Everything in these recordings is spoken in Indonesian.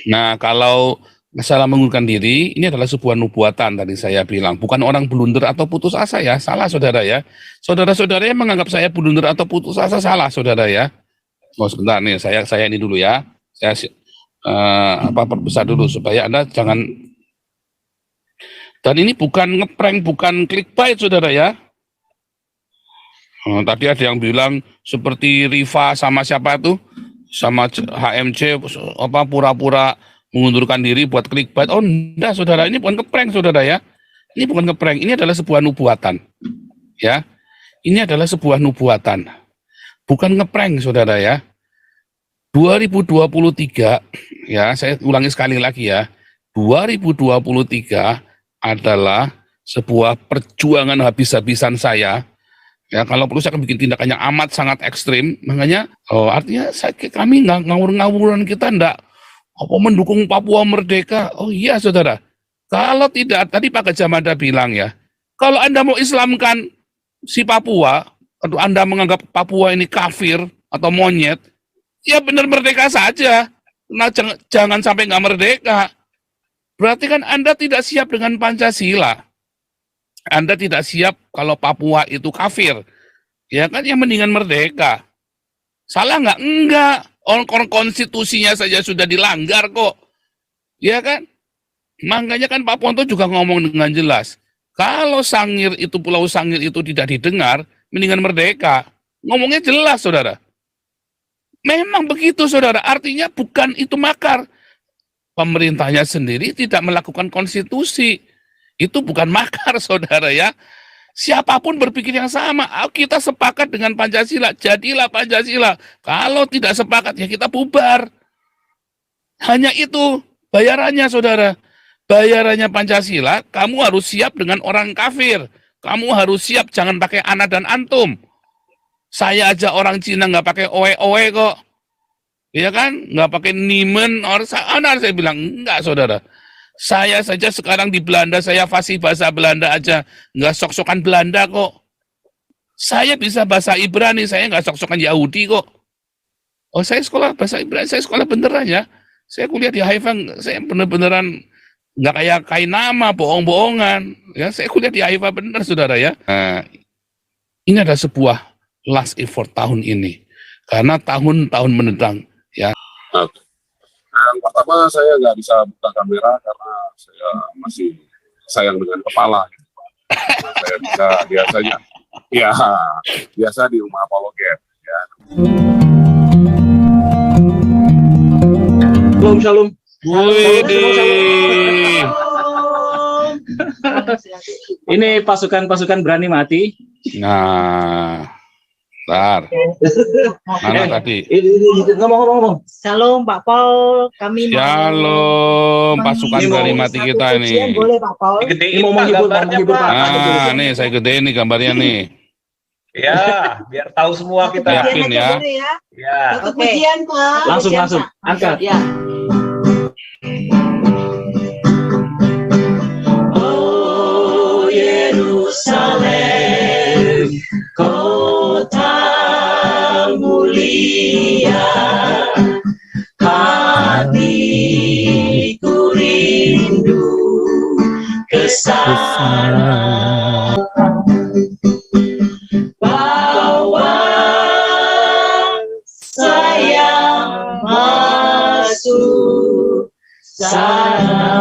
Nah, kalau masalah mengundurkan diri, ini adalah sebuah nubuatan tadi saya bilang. Bukan orang blunder atau putus asa ya, salah saudara ya. Saudara-saudara yang menganggap saya blunder atau putus asa salah saudara ya. Oh sebentar nih, saya ini dulu ya. Saya perbesar dulu supaya Anda jangan. Dan ini bukan ngeprank, bukan clickbait saudara ya. Tadi ada yang bilang seperti Riva sama siapa tuh, sama HMC apa pura-pura mengundurkan diri buat clickbait. Oh enggak saudara, ini bukan ngeprank saudara ya. Ini bukan ngeprank, ini adalah sebuah nubuatan. Ya. Ini adalah sebuah nubuatan. Bukan ngeprank saudara ya. 2023 ya, saya ulangi sekali lagi ya. 2023 adalah sebuah perjuangan habis-habisan saya. Ya, kalau perlu saya akan bikin tindakan yang amat sangat ekstrim. Makanya, artinya kami nggak ngawur-ngawuran, kita enggak apa mendukung Papua merdeka. Oh iya saudara, kalau tidak, tadi Pak Gajah Mada bilang ya, kalau Anda mau Islamkan si Papua, atau Anda menganggap Papua ini kafir atau monyet, ya benar merdeka saja. Nah, jangan sampai nggak merdeka. Berarti kan Anda tidak siap dengan Pancasila. Anda tidak siap kalau Papua itu kafir. Ya kan, yang mendingan merdeka. Salah nggak? Enggak. Orang konstitusinya saja sudah dilanggar kok. Ya kan? Makanya kan Pak Ponto juga ngomong dengan jelas. Kalau Sangir itu, Pulau Sangir itu tidak didengar, mendingan merdeka. Ngomongnya jelas, saudara. Memang begitu, saudara. Artinya bukan itu makar. Pemerintahnya sendiri tidak melakukan konstitusi. Itu bukan makar, saudara ya. Siapapun berpikir yang sama. Kita sepakat dengan Pancasila, jadilah Pancasila. Kalau tidak sepakat, ya kita bubar. Hanya itu bayarannya, saudara. Bayarannya Pancasila, kamu harus siap dengan orang kafir. Kamu harus siap, jangan pakai ana dan antum. Saya aja orang Cina nggak pakai oe-oe kok. Ya kan? Nggak pakai nimen, ana saya bilang, enggak saudara. Saya saja sekarang di Belanda, saya fasih bahasa Belanda aja. Nggak sok-sokan Belanda kok. Saya bisa bahasa Ibrani, saya nggak sok-sokan Yahudi kok. Oh saya sekolah bahasa Ibrani, saya sekolah beneran ya. Saya kuliah di Haifa, saya bener-beneran nggak kayak kain nama, bohong-bohongan. Ya, saya kuliah di Haifa bener saudara ya. Nah, ini adalah sebuah last effort tahun ini. Karena tahun-tahun mendatang ya. Yang pertama saya nggak bisa buka kamera karena saya masih sayang dengan kepala. Saya bisa biasanya, ya biasa di rumah apologet. Ya. Shalom. Wih. Ini pasukan berani mati. Nah, bentar. Mana tadi? Ngomong. Shalom Pak Paul, kami Shalom, pasukan berani mati kita ini. Boleh Pak Paul? Ini mau menghibur Pak. Nah, nih saya gedein nih gambarnya nih. Ya, biar tahu semua kita. Yakin ya? Ya. Satu pujian Pak. Langsung. Angkat. Ya. Oh Yerusalem, kota mulia, hatiku rindu ke sana. Bawa saya masuk sana.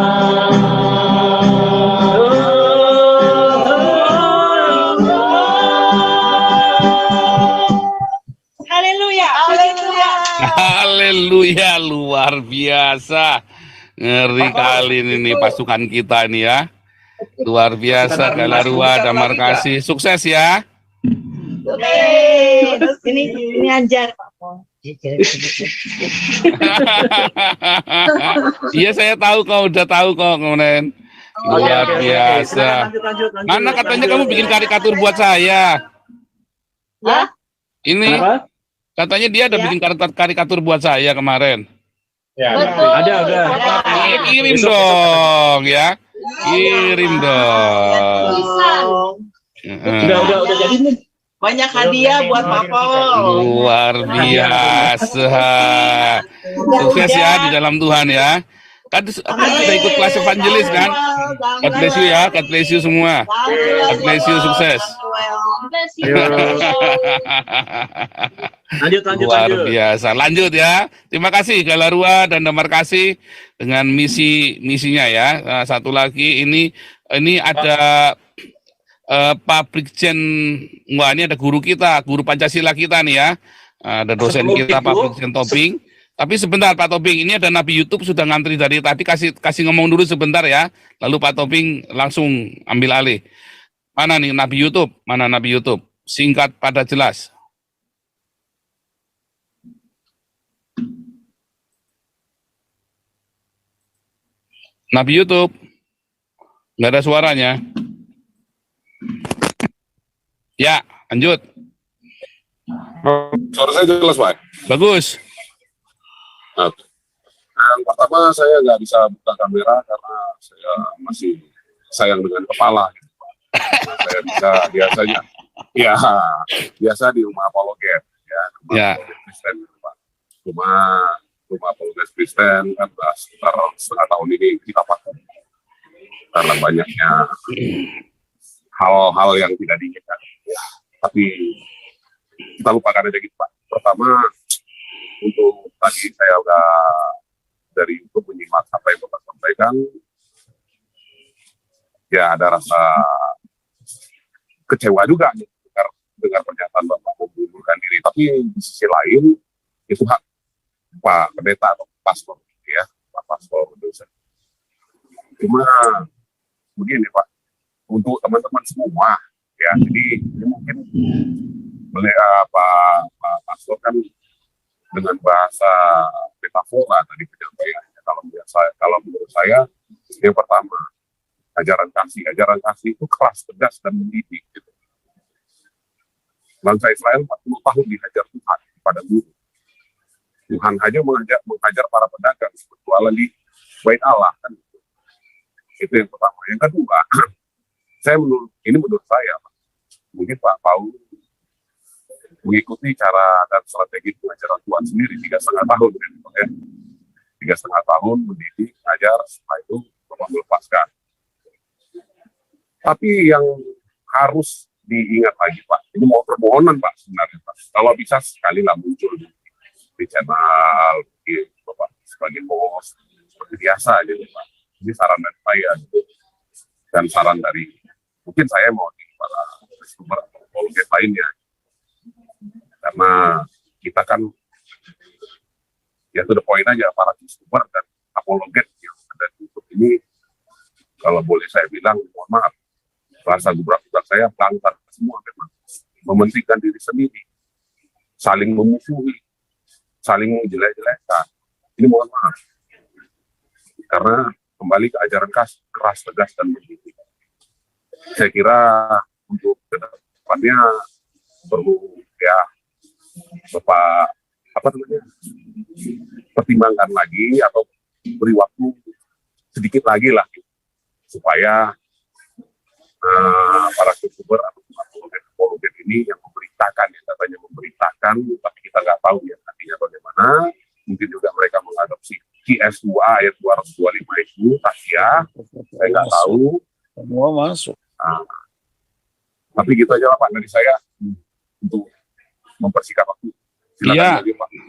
Haleluya, luar biasa. Ngeri kali ini pasukan kita nih ya. Luar biasa, Galarua, Damar Kasih. Sukses ya. Ini Anjar Pak Paul. Iya saya tahu kau udah tahu kok kemarin. Luar biasa. Lanjut. Mana katanya kamu bikin karikatur buat saya? Ya. Ini Kenapa? katanya dia ada bikin karikatur buat saya kemarin. Ya. Betul. Ada. Kirim dong ya. Kirim dong. Udah jadi nih. Banyak hadiah buat Pak Pol. Luar biasa. Sukses ya di dalam Tuhan ya. Kan sudah ikut kelas evangelis kan? God bless you ya, God bless you semua. God bless you, sukses. Luar biasa. Lanjut ya. Terima kasih Galarua dan Damar Kasih dengan misinya ya. Nah, satu lagi ini ada Pak Brigjen. Wah, ini ada guru kita, guru Pancasila kita nih ya. Ada dosen kita Pak Brigjen Tobing. Tapi sebentar Pak Tobing, ini ada Nabi YouTube sudah ngantri dari tadi, kasih ngomong dulu sebentar ya. Lalu Pak Tobing langsung ambil alih. Mana nih Nabi YouTube? Mana Nabi YouTube? Singkat pada jelas. Nabi YouTube. Nggak ada suaranya. Ya, lanjut. Suara saya jelas, Pak? Bagus. Oke. Yang pertama saya nggak bisa buka kamera karena saya masih sayang dengan kepala. Gitu, Pak. Saya bisa biasa di rumah apologet ya, apologet Kristen, Pak. Rumah apologet Kristen kan sekitar setengah tahun ini kita pakai karena banyaknya hal-hal yang tidak diinginkan. Ya, tapi kita lupakan aja gitu, Pak. Pertama, untuk tadi saya udah dari YouTube menyimak apa yang Bapak sampaikan, ya ada rasa kecewa juga nih dengar pernyataan Bapak mengundurkan diri. Tapi di sisi lain itu hak Pak Pendeta atau Pastor ya, Pak Pastor dosen. Cuma begini Pak, untuk teman-teman semua ya, jadi ini mungkin Pak Pastor kan dengan bahasa metafora tadi penyampaiannya. Kalau menurut saya, yang pertama ajaran kasih itu keras, tegas dan mendidik. Gitu. Bangsa Israel 40 tahun dihajar Tuhan pada guru. Tuhan hanya menghajar para pedagang berjualan di bait Allah kan. Itu yang pertama. Yang kedua, menurut saya, mungkin Pak Paul mengikuti cara dan strategi pengajaran Tuhan sendiri 3,5 tahun ya. 3,5 tahun mendidik, ajar, setelah itu Bapak melepaskan. Tapi yang harus diingat lagi Pak, ini mau permohonan Pak sebenarnya Pak. Kalau bisa sekali lah muncul di channel, di Bapak sebagai host, seperti biasa aja Pak. Ini saran dari saya gitu. Dan saran dari mungkin saya mau di para sumber atau apologet lainnya. Karena kita kan ya to the point aja, para youtuber dan apologet yang ada di YouTube ini, kalau boleh saya bilang, mohon maaf, rasa gubrak-gubrak saya pelantar semua memang mementingkan diri sendiri, saling memusuhi, saling menjelek-jelekan. Ini mohon maaf, karena kembali ke ajaran keras, tegas dan mendidik. Saya kira untuk kedepannya perlu ya Bapak pertimbangkan lagi atau beri waktu sedikit lagi lah supaya para youtuber atau apologet ini yang memberitakan, yang katanya memberitakan, tapi kita nggak tahu ya nantinya bagaimana. Mungkin juga mereka mengadopsi QS2 ayat 225 itu ya, saya nggak tahu. Semua masuk. Tapi gitu aja lah Pak dari saya untuk mempersingkat waktu. Iya,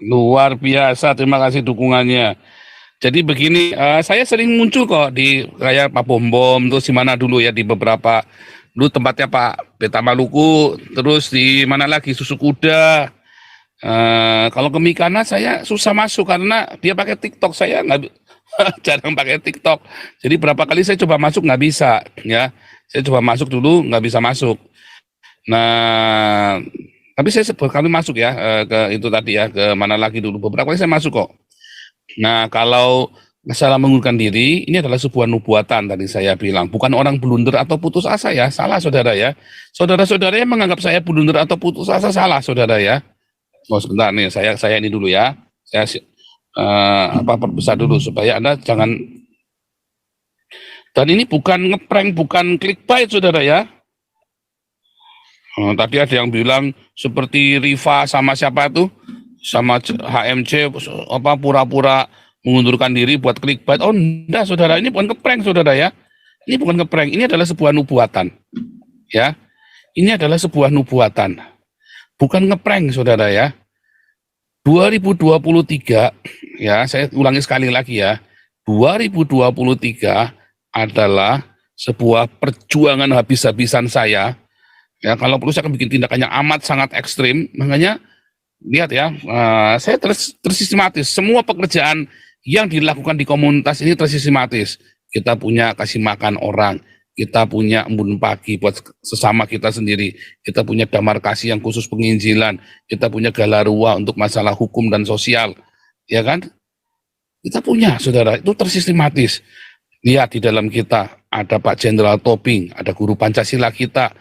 luar biasa. Terima kasih dukungannya. Jadi begini, saya sering muncul kok di kayak Pak Bom, terus di mana dulu ya, di beberapa dulu tempatnya Pak Beta Maluku, terus di mana lagi Susu Kuda. Kalau ke Mikana saya susah masuk karena dia pakai TikTok, saya nggak jarang pakai TikTok. Jadi berapa kali saya coba masuk nggak bisa, ya. Saya coba masuk dulu nggak bisa masuk. Nah, tapi saya kali masuk ya ke itu tadi ya, ke mana lagi dulu beberapa kali saya masuk kok. Nah, kalau masalah mengundurkan diri ini adalah sebuah nubuatan tadi saya bilang, bukan orang blunder atau putus asa ya, salah saudara ya. Saudara-saudara yang menganggap saya blunder atau putus asa salah saudara ya. Oh sebentar nih, saya ini dulu ya. Saya perbesar dulu supaya Anda jangan. Dan ini bukan ngeprank, bukan clickbait saudara ya. Tadi ada yang bilang seperti Riva sama siapa tuh, sama HMC apa pura-pura mengundurkan diri buat clickbait. Oh enggak saudara, ini bukan ngeprank saudara ya. Ini bukan ngeprank, ini adalah sebuah nubuatan. Ya, ini adalah sebuah nubuatan. Bukan ngeprank saudara ya. 2023 ya, saya ulangi sekali lagi ya. 2023 adalah sebuah perjuangan habis-habisan saya. Ya, kalau perlu saya akan bikin tindakan yang amat sangat ekstrim. Makanya lihat ya, saya tersistematis. Semua pekerjaan yang dilakukan di komunitas ini tersistematis. Kita punya kasih makan orang, kita punya embun pagi buat sesama kita sendiri, kita punya damar kasih yang khusus penginjilan, kita punya galarua untuk masalah hukum dan sosial, ya kan? Kita punya, saudara, itu tersistematis. Lihat di dalam kita ada Pak Jenderal Tobing, ada guru Pancasila kita,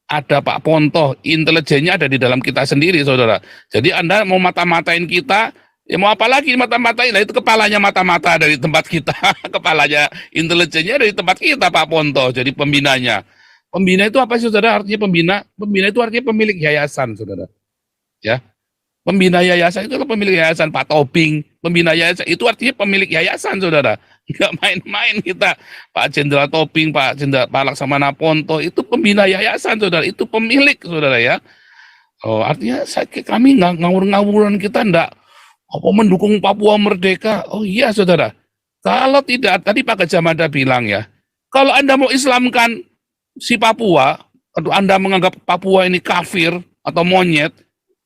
ada Pak Ponto, intelijennya ada di dalam kita sendiri, saudara. Jadi Anda mau mata-matain kita, ya mau apa lagi mata-matain? Nah, itu kepalanya mata-mata dari tempat kita, kepalanya intelijennya dari tempat kita, Pak Ponto, jadi pembinanya. Pembina itu apa sih, saudara? Artinya pembina? Pembina itu artinya pemilik yayasan, saudara. Ya, pembina yayasan itu pemilik yayasan. Pak Tobing, pembina yayasan itu artinya pemilik yayasan, saudara. Enggak main-main kita. Pak Jenderal Tobing, Pak Laksamana Ponto itu pembina yayasan, saudara. Itu pemilik, saudara ya. Oh, artinya kami nggak ngawur-ngawuran, kita enggak apa mendukung Papua Merdeka. Oh iya, saudara. Kalau tidak, tadi Pak Gajah Mada bilang ya, kalau Anda mau Islamkan si Papua, atau Anda menganggap Papua ini kafir atau monyet,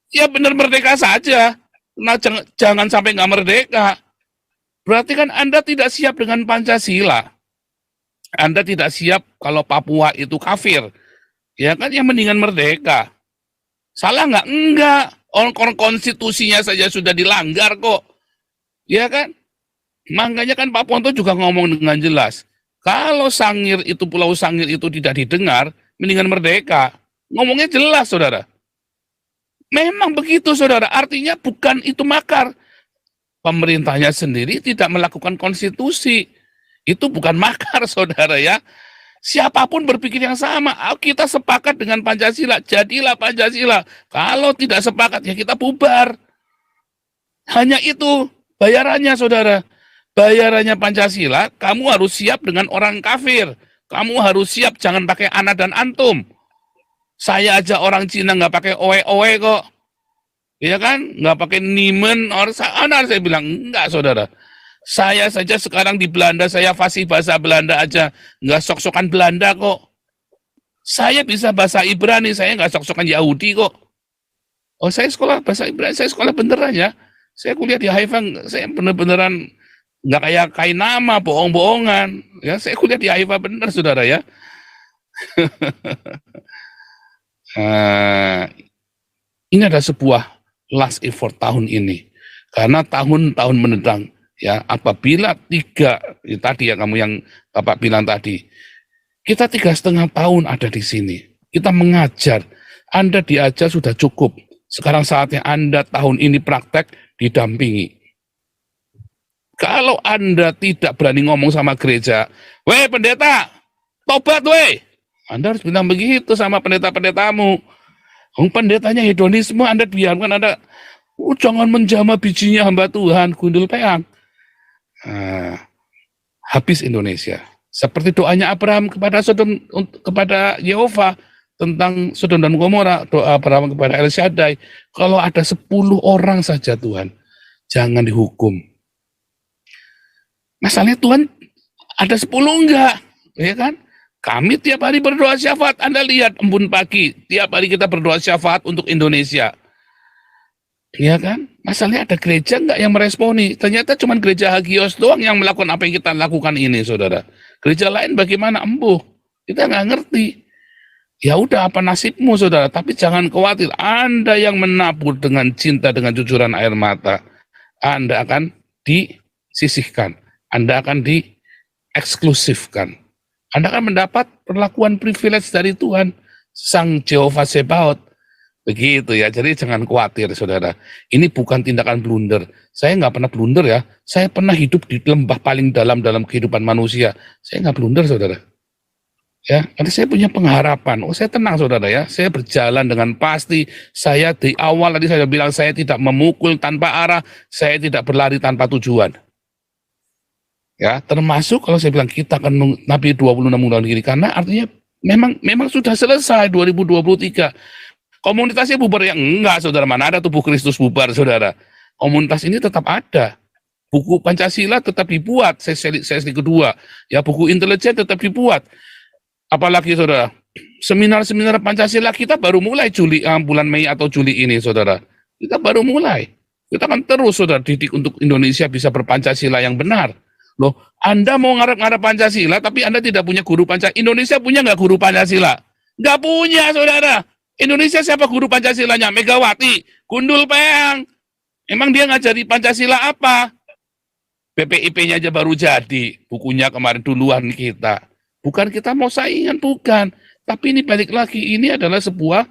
ya benar merdeka saja. Nah, jangan sampai nggak merdeka. Berarti kan Anda tidak siap dengan Pancasila. Anda tidak siap kalau Papua itu kafir. Ya kan, yang mendingan merdeka. Salah nggak? Enggak. Orang konstitusinya saja sudah dilanggar kok. Ya kan? Makanya kan Pak Ponto juga ngomong dengan jelas. Kalau Sangir itu, Pulau Sangir itu tidak didengar, mendingan merdeka. Ngomongnya jelas, saudara. Memang begitu, saudara. Artinya bukan itu makar. Pemerintahnya sendiri tidak melakukan konstitusi. Itu bukan makar, saudara ya. Siapapun berpikir yang sama. Kita sepakat dengan Pancasila, jadilah Pancasila. Kalau tidak sepakat, ya kita bubar. Hanya itu bayarannya, saudara. Bayarannya Pancasila, kamu harus siap dengan orang kafir. Kamu harus siap, jangan pakai ana dan antum. Saya aja orang Cina nggak pakai oe-oe kok. Ya kan, nggak pakai nimen, orang saya bilang, enggak saudara. Saya saja sekarang di Belanda, saya fasih bahasa Belanda aja, nggak sok-sokan Belanda kok. Saya bisa bahasa Ibrani, saya nggak sok-sokan Yahudi kok. Oh, saya sekolah bahasa Ibrani, saya sekolah beneran ya. Saya kuliah di Haifa, saya bener-beneran nggak kayak kain nama, bohong-bohongan. Ya, saya kuliah di Haifa bener, saudara ya. Ini ada sebuah last effort tahun ini, karena tahun-tahun mendatang ya, apabila tadi ya kamu yang Bapak bilang tadi, kita 3,5 tahun ada di sini, kita mengajar, Anda diajar sudah cukup, sekarang saatnya Anda tahun ini praktek didampingi. Kalau Anda tidak berani ngomong sama gereja, weh pendeta, tobat weh, Anda harus bilang begitu sama pendeta-pendetamu. Pendetanya hedonisme, Anda biarkan, Anda jangan menjamah bijinya hamba Tuhan, gundul peang. Habis Indonesia. Seperti doanya Abraham kepada Yehova tentang Sodom dan Gomora, doa Abraham kepada El Shaddai. Kalau ada 10 orang saja Tuhan, jangan dihukum. Masalahnya Tuhan ada 10 enggak, ya kan? Kami tiap hari berdoa syafaat. Anda lihat embun pagi, tiap hari kita berdoa syafaat untuk Indonesia. Ya kan? Masalahnya ada gereja enggak yang meresponi? Ternyata cuma gereja Hagios doang yang melakukan apa yang kita lakukan ini, saudara. Gereja lain bagaimana? Embuh. Kita nggak ngerti. Ya udah, apa nasibmu, saudara? Tapi jangan khawatir. Anda yang menabur dengan cinta, dengan jujuran air mata, Anda akan disisihkan. Anda akan dieksklusifkan. Anda akan mendapat perlakuan privilege dari Tuhan, Sang Jehovah Sebaot. Begitu ya, jadi jangan khawatir, saudara. Ini bukan tindakan blunder. Saya nggak pernah blunder ya. Saya pernah hidup di lembah paling dalam kehidupan manusia. Saya nggak blunder, saudara. Ya, nanti saya punya pengharapan. Oh, saya tenang saudara ya. Saya berjalan dengan pasti. Saya di awal tadi saya bilang saya tidak memukul tanpa arah, saya tidak berlari tanpa tujuan. Ya, termasuk kalau saya bilang kita akan Nabi 26 tahun kiri, karena artinya memang sudah selesai 2023. Komunitasnya bubar ya enggak, saudara, mana ada tubuh Kristus bubar, saudara. Komunitas ini tetap ada. Buku Pancasila tetap dibuat, sesi kedua. Ya, buku intelijen tetap dibuat. Apalagi saudara, seminar-seminar Pancasila kita baru mulai bulan Mei atau Juli ini, saudara. Kita baru mulai. Kita akan terus, saudara, didik untuk Indonesia bisa berpancasila yang benar. Loh, Anda mau ngarep-ngarep Pancasila, tapi Anda tidak punya guru Pancasila. Indonesia punya nggak guru Pancasila? Nggak punya, saudara. Indonesia siapa guru Pancasilanya? Megawati, Gundul Peang. Emang dia ngajari Pancasila apa? BPIP-nya aja baru jadi. Bukunya kemarin duluan kita. Bukan kita mau saingan, bukan. Tapi ini balik lagi, ini adalah sebuah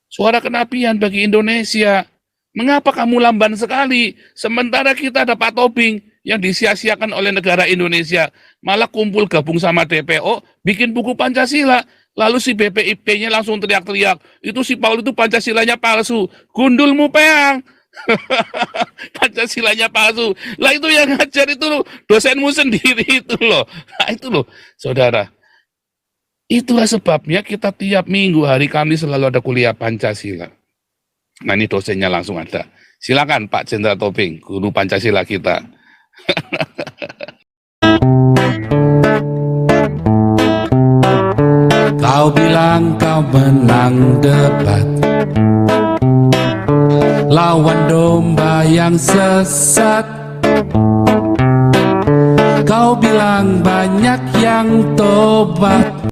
suara kenabian bagi Indonesia. Mengapa kamu lamban sekali? Sementara kita ada Pak Tobing yang disia-siakan oleh negara Indonesia. Malah kumpul gabung sama DPO, bikin buku Pancasila. Lalu si BPIP-nya langsung teriak-teriak, itu si Paul itu Pancasilanya palsu. Gundulmu Peang. Pancasilanya palsu. Lah itu yang ngajar itu loh, dosenmu sendiri itu loh. Nah itu loh, saudara. Itulah sebabnya kita tiap minggu hari Kamis selalu ada kuliah Pancasila. Nah ini dosennya langsung ada. Silakan Pak Jenderal Tobing, guru Pancasila kita. Kau bilang kau menang debat, lawan domba yang sesat. Kau bilang banyak yang tobat,